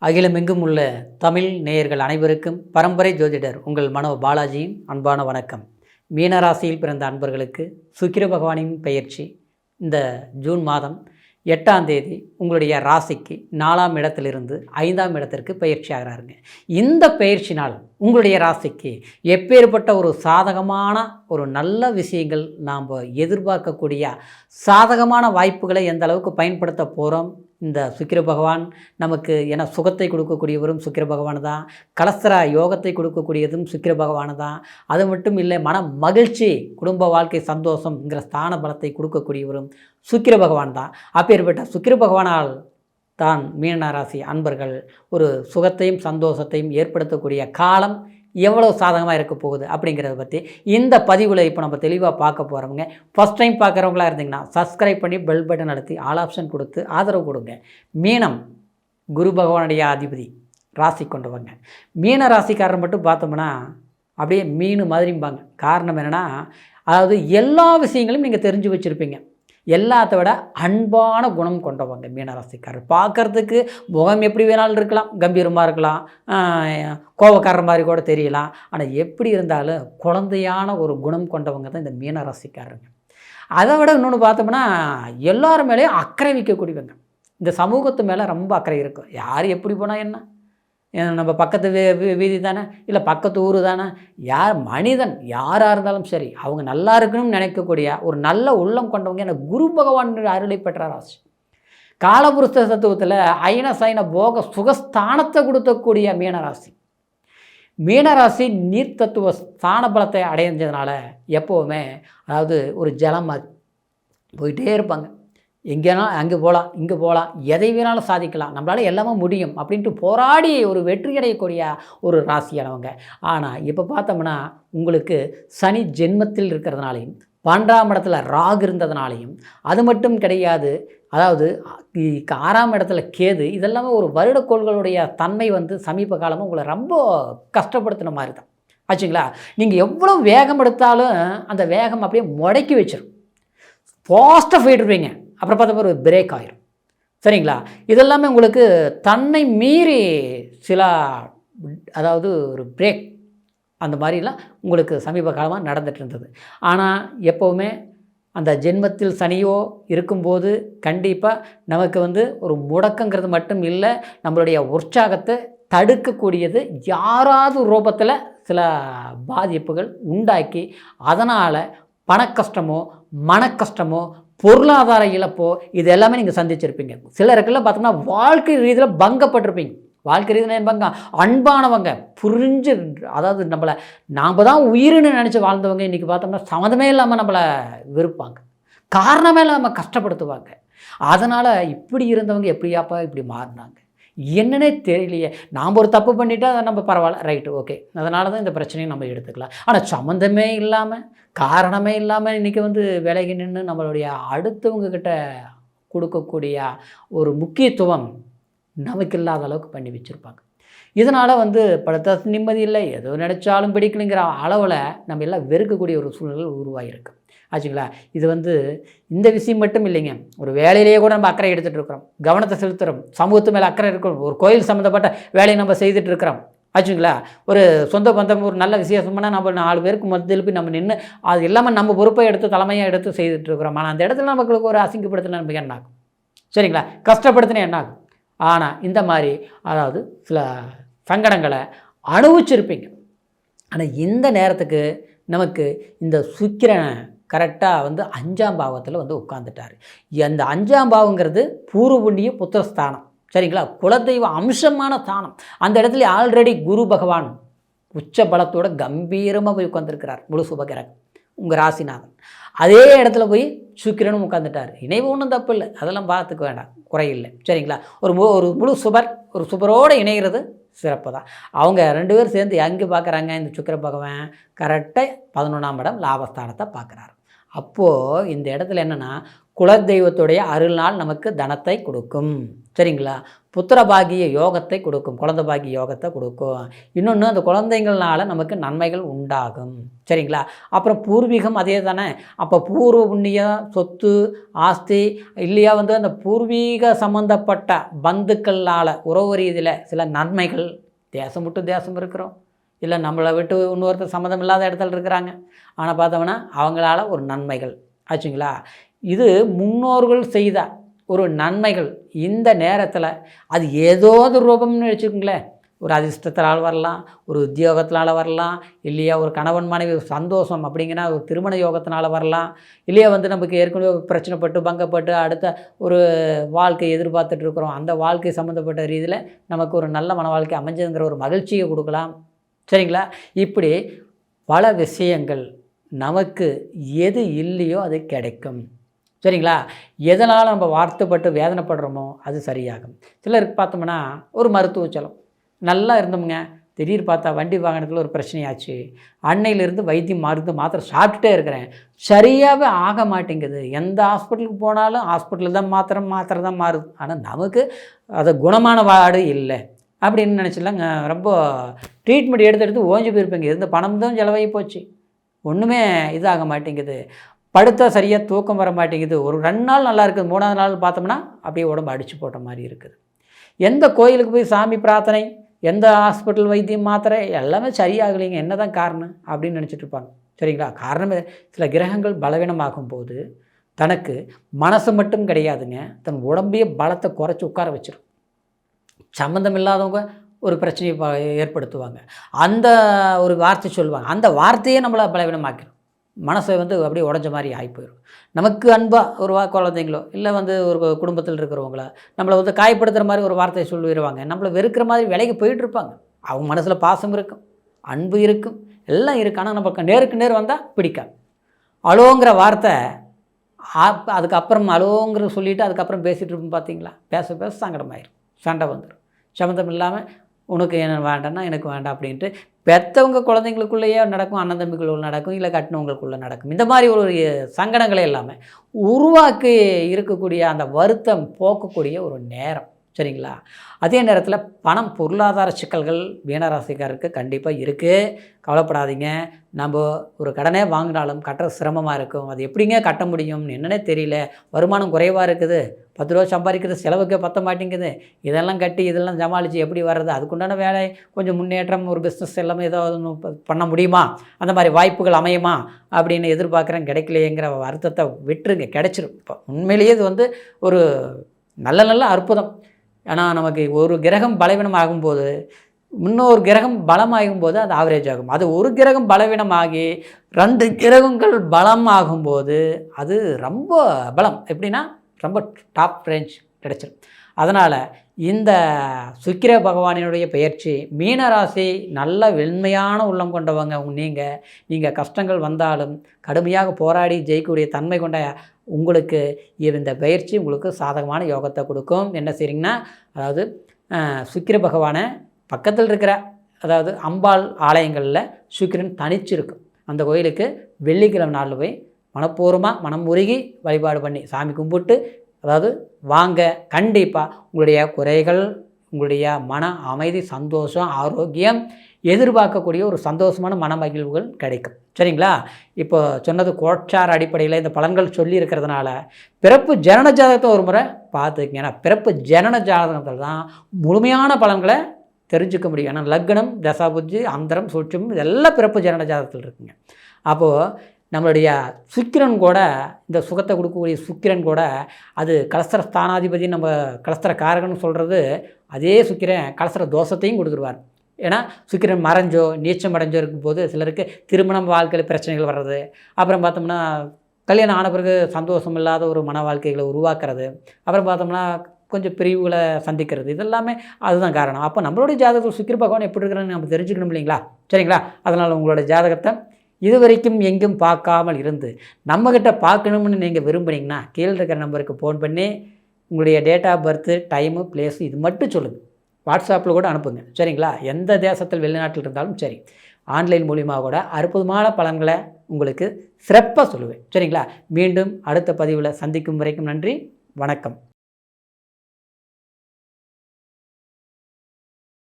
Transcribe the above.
அகிலமெங்கும் உள்ள தமிழ் நேயர்கள் அனைவருக்கும் பரம்பரை ஜோதிடர் உங்கள் மனோ பாலாஜியின் அன்பான வணக்கம். மீனராசியில் பிறந்த அன்பர்களுக்கு சுக்கிர பகவானின் பெயர்ச்சி இந்த ஜூன் மாதம் 8ஆம் தேதி உங்களுடைய ராசிக்கு 4ஆம் இடத்திலிருந்து 5ஆம் இடத்திற்கு பயிற்சி ஆகிறாருங்க. இந்த பயிற்சினால் உங்களுடைய ராசிக்கு எப்பேற்பட்ட ஒரு சாதகமான ஒரு நல்ல விஷயங்கள் நாம் எதிர்பார்க்கக்கூடிய சாதகமான வாய்ப்புகளை எந்த அளவுக்கு பயன்படுத்த போகிறோம். இந்த சுக்கிர பகவான் நமக்கு என சுகத்தை கொடுக்கக்கூடியவரும் சுக்கிர பகவான் தான், கலஸ்தர யோகத்தை கொடுக்கக்கூடியதும் சுக்கிர பகவான் தான். அது மட்டும் இல்லை, மன மகிழ்ச்சி, குடும்ப வாழ்க்கை சந்தோஷம்ங்கிற ஸ்தான பலத்தை கொடுக்கக்கூடியவரும் சுக்கிர பகவான் தான். அப்பேற்பட்ட சுக்கிர பகவானால் தான் மீனராசி அன்பர்கள் ஒரு சுகத்தையும் சந்தோஷத்தையும் ஏற்படுத்தக்கூடிய காலம் எவ்வளோ சாதகமாக இருக்க போகுது அப்படிங்கிறத பற்றி இந்த பதிவில் இப்போ நம்ம தெளிவாக பார்க்க போகிறோமுங்க. ஃபஸ்ட் டைம் பார்க்குறவங்களா இருந்தீங்கன்னா சப்ஸ்கிரைப் பண்ணி பெல் பட்டன் அழுத்தி ஆல் ஆப்ஷன் கொடுத்து ஆதரவு கொடுங்க. மீனம் குரு பகவானுடைய அதிபதி ராசி கொண்டவங்க. மீன ராசிக்காரர் மட்டும் பார்த்தோம்னா அப்படியே மீன் மாதிரிம்பாங்க. காரணம் என்னென்னா, அதாவது எல்லா விஷயங்களையும் நீங்கள் தெரிஞ்சு வச்சுருப்பீங்க. எல்லாத்த விட அன்பான குணம் கொண்டவங்க மீனராசிக்காரர். பார்க்குறதுக்கு முகம் எப்படி வேணாலும் இருக்கலாம், கம்பீரமாக இருக்கலாம், கோபக்காரர் மாதிரி கூட தெரியலாம். ஆனால் எப்படி இருந்தாலும் குழந்தையான ஒரு குணம் கொண்டவங்க தான் இந்த மீனராசிக்காரங்க. அதை விட இன்னொன்று பார்த்தோம்னா எல்லாரும் மேலேயும் அக்கறை வைக்கக்கூடியவங்க. இந்த சமூகத்து மேலே ரொம்ப அக்கறை இருக்கும். யார் எப்படி போனால் என்ன, நம்ம பக்கத்து வீதி தானே, இல்லை பக்கத்து ஊர் தானே, யார் மனிதன் யாராக இருந்தாலும் சரி அவங்க நல்லா இருக்கணும்னு நினைக்கக்கூடிய ஒரு நல்ல உள்ளம் கொண்டவங்க எனக்கு குரு பகவான் அருளை பெற்ற ராசி. காலபுருஷ தத்துவத்தில் ஐன சைன போக சுகஸ்தானத்தை கொடுக்கக்கூடிய மீனராசி. மீனராசி நீர் தத்துவ ஸ்தான பலத்தை அடைஞ்சதுனால எப்போவுமே அதாவது ஒரு ஜலம் போயிட்டே இருப்பாங்க. எங்கேனா அங்கே போகலாம், இங்கே போகலாம், எதை வேணாலும் சாதிக்கலாம், நம்மளால் எல்லாமே முடியும் அப்படின்ட்டு போராடி ஒரு வெற்றி அடையக்கூடிய ஒரு ராசியானவங்க. ஆனால் இப்போ பார்த்தோம்னா உங்களுக்கு சனி ஜென்மத்தில் இருக்கிறதுனாலையும் 12ஆம் இடத்துல ராகு இருந்ததுனாலையும் அது மட்டும் கிடையாது, அதாவது 6ஆம் இடத்துல கேது, இதெல்லாமே ஒரு வருடக்கோள்களுடைய தன்மை சமீப காலமாக உங்களை ரொம்ப கஷ்டப்படுத்தின மாதிரி தான் ஆச்சுங்களா. நீங்கள் எவ்வளோ வேகம் எடுத்தாலும் அந்த வேகம் அப்படியே முடக்கி வச்சிடும். ஃபாஸ்ட்டாக போயிட்டுருப்பீங்க, அப்புறம் பார்த்தா ஒரு பிரேக் ஆயிரும். சரிங்களா. இதெல்லாமே உங்களுக்கு தன்னை மீறி சில அதாவது ஒரு பிரேக் அந்த மாதிரிலாம் உங்களுக்கு சமீப காலமாக நடந்துகிட்டு இருந்தது. ஆனால் எப்போவுமே அந்த ஜென்மத்தில் சனியோ இருக்கும்போது கண்டிப்பாக நமக்கு ஒரு முடக்கங்கிறது மட்டும் இல்லை, நம்மளுடைய உற்சாகத்தை தடுக்கக்கூடியது யாராவது ரூபத்தில் சில பாதிப்புகள் உண்டாக்கி அதனால் பணக்கஷ்டமோ மனக்கஷ்டமோ பொருளாதார இழப்போ இது எல்லாமே நீங்கள் சந்திச்சிருப்பீங்க. சிலருக்கெல்லாம் பார்த்தோம்னா வாழ்க்கை ரீதியில் பங்கப்பட்டிருப்பீங்க. வாழ்க்கை ரீதியில் பங்க அன்பானவங்க புரிஞ்சு, அதாவது நம்மளை நாம் தான் உயிர்னு நினச்சி வாழ்ந்தவங்க இன்றைக்கி பார்த்தோம்னா சம்மந்தமே இல்லாமல் நம்மளை வெறுப்பாங்க, காரணமே இல்லாமல் கஷ்டப்படுத்துவாங்க. அதனால் இப்படி இருந்தவங்க எப்படியாப்பா இப்படி மாறினாங்க என்னன்னே தெரியலையே. நாம் ஒரு தப்பு பண்ணிவிட்டு அதை நம்ம பரவாயில்ல, ரைட்டு, ஓகே, அதனால தான் இந்த பிரச்சனையை நம்ம எடுத்துக்கலாம். ஆனால் சம்மந்தமே இல்லாமல் காரணமே இல்லாமல் இன்றைக்கி விலகி நின்று நம்மளுடைய அடுத்தவங்கக்கிட்ட கொடுக்கக்கூடிய ஒரு முக்கியத்துவம் நமக்கு இல்லாத அளவுக்கு பண்ணி வச்சுருப்பாங்க. இதனால் படுத்த நிம்மதி இல்லை, எதோ நினச்சாலும் பிடிக்கணுங்கிற அளவில் நம்ம எல்லாம் வெறுக்கக்கூடிய ஒரு சூழ்நிலை உருவாகிருக்கு ஆச்சுங்களா. இது இந்த விஷயம் மட்டும் இல்லைங்க, ஒரு வேலையிலேயே கூட நம்ம அக்கறை எடுத்துகிட்டு இருக்கிறோம், கவனத்தை செலுத்துகிறோம், சமூகத்து மேலே அக்கறை இருக்கிறோம், ஒரு கோயில் சம்மந்தப்பட்ட வேலையை நம்ம செய்துட்டு இருக்கிறோம் ஆச்சுங்களா. ஒரு சொந்த பந்தம் ஒரு நல்ல விசேஷம்னா நம்ம 4 பேருக்கு மத்தியில் போய் நம்ம நின்று அது இல்லாமல் நம்ம பொறுப்பை எடுத்து தலைமையாக எடுத்து செய்துட்டு இருக்கிறோம். ஆனால் அந்த இடத்துல நமக்கு ஒரு அசிங்கப்படுத்தின நமக்கு என்ன ஆகும், சரிங்களா, கஷ்டப்படுத்தினா என்ன ஆகும். ஆனால் இந்த மாதிரி அதாவது சில சங்கடங்களை அனுபவிச்சிருப்பீங்க. ஆனால் இந்த நேரத்துக்கு நமக்கு இந்த சுக்கிரன் கரெக்டாக 5ஆம் பாவத்தில் உட்காந்துட்டார். அந்த 5ஆம் பாவங்கிறது பூர்வ புண்ணிய புத்திரஸ்தானம், சரிங்களா, குலதெய்வ அம்சமான ஸ்தானம். அந்த இடத்துல ஆல்ரெடி குரு பகவான் உச்ச பலத்தோட கம்பீரமாக போய் உட்காந்துருக்கிறார், முழு சுபகிரகம் உங்கள் ராசிநாதன். அதே இடத்துல போய் சுக்கிரனும் உட்காந்துட்டார். இணைவு ஒன்றும் தப்பு இல்லை, அதெல்லாம் பார்த்துக்க வேண்டாம், குறையில்லை, சரிங்களா. ஒரு முழு சுபர் ஒரு சுபரோடு இணைகிறது சிறப்பு தான். அவங்க 2 பேரும் சேர்ந்து எங்கே பார்க்குறாங்க, இந்த சுக்கிர பகவான் கரெக்டாக 11ஆம் இடம் லாபஸ்தானத்தை பார்க்குறாரு. அப்போது இந்த இடத்துல என்னென்னா குலதெய்வத்துடைய அருள்நாள் நமக்கு தனத்தை கொடுக்கும். சரிங்களா? புத்திர பாகிய யோகத்தை கொடுக்கும், குழந்தை பாகிய யோகத்தை கொடுக்கும். இன்னொன்று, அந்த குழந்தைங்கள்னால நமக்கு நன்மைகள் உண்டாகும். சரிங்களா? அப்புறம் பூர்வீகம் அதே தானே. அப்போ பூர்வ புண்ணியம், சொத்து, ஆஸ்தி இல்லையா அந்த பூர்வீக சம்மந்தப்பட்ட பந்துக்கள்னால் உறவு ரீதியில் சில நன்மைகள், தேசம் விட்டு தேசம் இருக்கிறோம், இல்லை நம்மளை விட்டு இன்னொருத்தர் சம்மந்தம் இல்லாத இடத்துல இருக்கிறாங்க, ஆனால் பார்த்தோம்னா அவங்களால ஒரு நன்மைகள் ஆச்சுங்களா. இது முன்னோர்கள் செய்த ஒரு நன்மைகள். இந்த நேரத்தில் அது ஏதோ ஒரு ரூபம்னு வச்சுக்கோங்களேன். ஒரு அதிர்ஷ்டத்தினால் வரலாம், ஒரு உத்தியோகத்தினால் வரலாம், இல்லையா ஒரு கணவன் மனைவி சந்தோஷம் அப்படிங்கன்னா ஒரு திருமண யோகத்தினால் வரலாம், இல்லையா நமக்கு ஏற்கனவே பிரச்சனைப்பட்டு பங்கப்பட்டு அடுத்த ஒரு வாழ்க்கை எதிர்பார்த்துட்டு இருக்கிறோம், அந்த வாழ்க்கை சம்மந்தப்பட்ட ரீதியில் நமக்கு ஒரு நல்ல மன வாழ்க்கை அமைஞ்சதுங்கிற ஒரு மகிழ்ச்சியை கொடுக்கலாம். சரிங்களா? இப்படி பல விஷயங்கள் நமக்கு எது இல்லையோ அது கிடைக்கும். சரிங்களா? எதனால் நம்ம வார்த்தைப்பட்டு வேதனைப்படுறோமோ அது சரியாகும். சிலருக்கு பார்த்தோம்னா ஒரு மருத்துவ செலவு நல்லா இருந்தோமுங்க, திடீர்னு பார்த்தா வண்டி வாகனத்தில் ஒரு பிரச்சனையாச்சு, அன்னையிலிருந்து வைத்தியம் மருந்து மாத்திரை சாப்பிட்டுட்டே இருக்கிறேன், சரியாகவே ஆக மாட்டேங்குது. எந்த ஹாஸ்பிட்டலுக்கு போனாலும் ஹாஸ்பிட்டலில் தான் மாத்திரை தான் மாறுது, ஆனால் நமக்கு அது குணமான வார்டு இல்லை அப்படின்னு நினச்சிடலாங்க. ரொம்ப ட்ரீட்மெண்ட் எடுத்து ஓஞ்சி போயிருப்பேங்க, இருந்த பணம் தான் செலவாகி போச்சு, ஒன்றுமே இதாக மாட்டேங்குது, படுத்தா சரியாக தூக்கம் வர மாட்டேங்குது, ஒரு 2 நாள் நல்லா இருக்குது, 3ஆவது நாள் பார்த்தோம்னா அப்படியே உடம்பு அடித்து போட்ட மாதிரி இருக்குது. எந்த கோயிலுக்கு போய் சாமி பிரார்த்தனை, எந்த ஹாஸ்பிட்டல் வைத்தியம் மாத்திரை எல்லாமே சரியாகலைங்க, என்ன தான் காரணம் அப்படின்னு நினச்சிட்டு இருப்பாங்க. சரிங்களா? காரணமே சில கிரகங்கள் பலவீனமாகும் போது தனக்கு மனசு மட்டும் கிடையாதுங்க, தன் உடம்பையே பலத்தை குறைச்சி உட்கார வச்சிடும். சம்மந்தம் இல்லாதவங்க ஒரு பிரச்சனையை ஏற்படுத்துவாங்க, அந்த ஒரு வார்த்தை சொல்லுவாங்க, அந்த வார்த்தையே நம்மளை பலவீனமாக்கிடும், மனசை அப்படியே உடஞ்ச மாதிரி ஆகி போயிடும். நமக்கு அன்பாக ஒரு குழந்தைங்களோ இல்லை ஒரு குடும்பத்தில் இருக்கிறவங்கள நம்மளை காயப்படுத்துகிற மாதிரி ஒரு வார்த்தையை சொல்லிடுவாங்க, நம்மளை வெறுக்கிற மாதிரி விலைக்கு போயிட்டுருப்பாங்க. அவங்க மனசில் பாசம் இருக்கும், அன்பு இருக்கும், எல்லாம் இருக்குது, ஆனால் நமக்கு நேருக்கு நேர் வந்தால் பிடிக்காது. அலோங்கிற வார்த்தை அதுக்கப்புறம் அலோங்கிற சொல்லிவிட்டு அதுக்கப்புறம் பேசிகிட்டு இருப்போம் பார்த்தீங்களா, பேச பேச சங்கடமாயிரும், சண்டை வந்துடும், சம்மந்தம் இல்லாமல் உனக்கு என்ன வேண்டாம்னா எனக்கு வேண்டாம் அப்படின்ட்டு பெற்றவங்க குழந்தைங்களுக்குள்ளேயே நடக்கும், அண்ணன் தம்பிக்குள்ள நடக்கும், இல்லை கட்டினவங்களுக்குள்ளே நடக்கும். இந்த மாதிரி ஒரு சங்கடங்களை எல்லாமே உருவாக்கி இருக்கக்கூடிய அந்த வருத்தம் போக்கக்கூடிய ஒரு நேரம். சரிங்களா? அதே நேரத்தில் பணம் பொருளாதார சிக்கல்கள் மீனராசிக்காரருக்கு கண்டிப்பாக இருக்குது, கவலைப்படாதீங்க. நம்ம ஒரு கடனே வாங்கினாலும் கட்டுற சிரமமாக இருக்கும், அது எப்படிங்க கட்ட முடியும் என்னன்னே தெரியல, வருமானம் குறைவாக இருக்குது, 10 ரூபா சம்பாதிக்கிறது செலவுக்கே பற்ற மாட்டேங்குது, இதெல்லாம் கட்டி இதெல்லாம் சமாளித்து எப்படி வர்றது, அதுக்குண்டான வேலை கொஞ்சம் முன்னேற்றம், ஒரு பிஸ்னஸ் எல்லாமே ஏதாவது பண்ண முடியுமா, அந்த மாதிரி வாய்ப்புகள் அமையுமா அப்படின்னு எதிர்பார்க்குறேன், கிடைக்கலையேங்கிற வருத்தத்தை விட்டுருங்க, கிடைச்சிரும். இப்போ உண்மையிலேயே இது ஒரு நல்ல அற்புதம். ஆனால் நமக்கு ஒரு கிரகம் பலவீனம் ஆகும்போது இன்னொரு கிரகம் பலமாகும்போது அது ஆவரேஜ் ஆகும், அது ஒரு கிரகம் பலவீனமாகி 2 கிரகங்கள் பலம் ஆகும்போது அது ரொம்ப பலம், எப்படின்னா ரொம்ப டாப் ரேஞ்ச் கிடச்சிடும். அதனால் இந்த சுக்கிர பகவானினுடைய பெயர்ச்சி மீனராசி நல்ல வெண்மையான உள்ளம் கொண்டவங்க நீங்கள் கஷ்டங்கள் வந்தாலும் கடுமையாக போராடி ஜெயிக்கக்கூடிய தன்மை கொண்ட உங்களுக்கு இந்த பயிற்சி உங்களுக்கு சாதகமான யோகத்தை கொடுக்கும். என்ன செய்றீங்கன்னா, அதாவது சுக்கிர பகவானை பக்கத்தில் இருக்கிற அதாவது அம்பாள் ஆலயங்களில் சுக்கிரன் தனிச்சிருக்கும், அந்த கோயிலுக்கு வெள்ளிக்கிழமை நாளில் போய் மனப்பூர்வமாக மனம் உருகி வழிபாடு பண்ணி சாமி கும்பிட்டு அதாவது வாங்க, கண்டிப்பாக உங்களுடைய குறைகள், உங்களுடைய மன அமைதி, சந்தோஷம், ஆரோக்கியம், எதிர்பார்க்கக்கூடிய ஒரு சந்தோஷமான மன மகிழ்வுகள் கிடைக்கும். சரிங்களா? இப்போ சொன்னது கோட்சார் அடிப்படையில் இந்த பலன்கள் சொல்லி இருக்கிறதுனால பிறப்பு ஜனன ஜாதகத்தை ஒரு முறை பார்த்துக்கங்க. ஏன்னா பிறப்பு ஜனன ஜாதகத்தில் தான் முழுமையான பலன்களை தெரிஞ்சுக்க முடியும். ஏன்னா லக்னம், தசாபுத்தி, அந்தரம், சூட்சம் இதெல்லாம் பிறப்பு ஜனன ஜாதகத்தில் இருக்குங்க. அப்போது நம்மளுடைய சுக்கிரன் கூட, இந்த சுகத்தை கொடுக்கக்கூடிய சுக்கிரன் கூட, அது கலஸ்தர ஸ்தானாதிபதி, நம்ம கலஸ்தர காரகன்னு சொல்கிறது அதே சுக்கிரன் கலஸ்தர தோஷத்தையும் கொடுத்துருவார். ஏன்னா சுக்கிரன் மறைஞ்சோ நீச்சம் அடைஞ்சோ இருக்கும்போது சிலருக்கு திருமணம் வாழ்க்கையில் பிரச்சனைகள் வர்றது, அப்புறம் பார்த்தோம்னா கல்யாணம் ஆன பிறகு சந்தோஷம் இல்லாத ஒரு மன வாழ்க்கைகளை உருவாக்குறது, அப்புறம் பார்த்தோம்னா கொஞ்சம் பிரிவுகளை சந்திக்கிறது, இதெல்லாமே அதுதான் காரணம். அப்போ நம்மளுடைய ஜாதகத்தில் சுக்கிர பகவான் எப்படி இருக்கிறான்னு நம்ம தெரிஞ்சுக்கணும் இல்லைங்களா? சரிங்களா? அதனால் உங்களோட ஜாதகத்தை இதுவரைக்கும் எங்கும் பார்க்காமல் இருந்து நம்மக்கிட்ட பார்க்கணும்னு நீங்கள் விரும்புனீங்கன்னா கீழே இருக்கிற நம்பருக்கு ஃபோன் பண்ணி உங்களுடைய date of birth, time, place இது மட்டும் சொல்லுங்கள். வாட்ஸ்அப்பில் கூட அனுப்புங்க. சரிங்களா? எந்த தேசத்தில் வெளிநாட்டில் இருந்தாலும் சரி ஆன்லைன் மூலிமா கூட அற்புதமான பலன்களை உங்களுக்கு சிறப்பாக சொல்லுவேன். சரிங்களா? மீண்டும் அடுத்த பதிவில் சந்திக்கும் வரைக்கும் நன்றி, வணக்கம்.